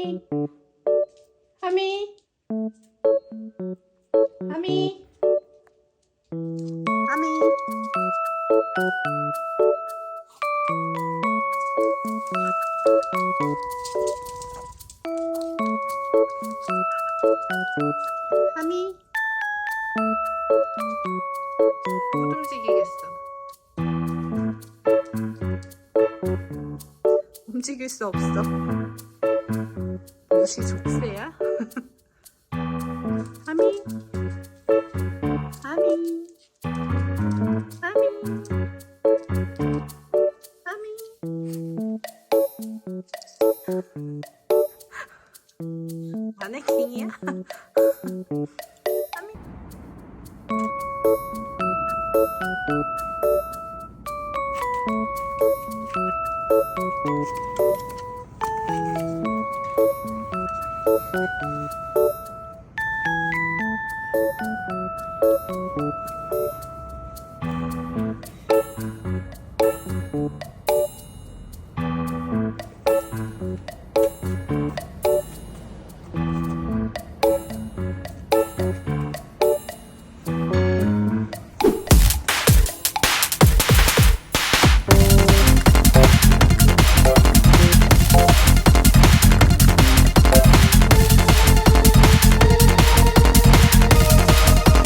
하미, 하미, 하미, 하미. 하미. 못 움직이겠어. 움직일 수 없어. 무시 족쇄야? 하미, 하미, 하미, 하미. 마네킹이야? 하미.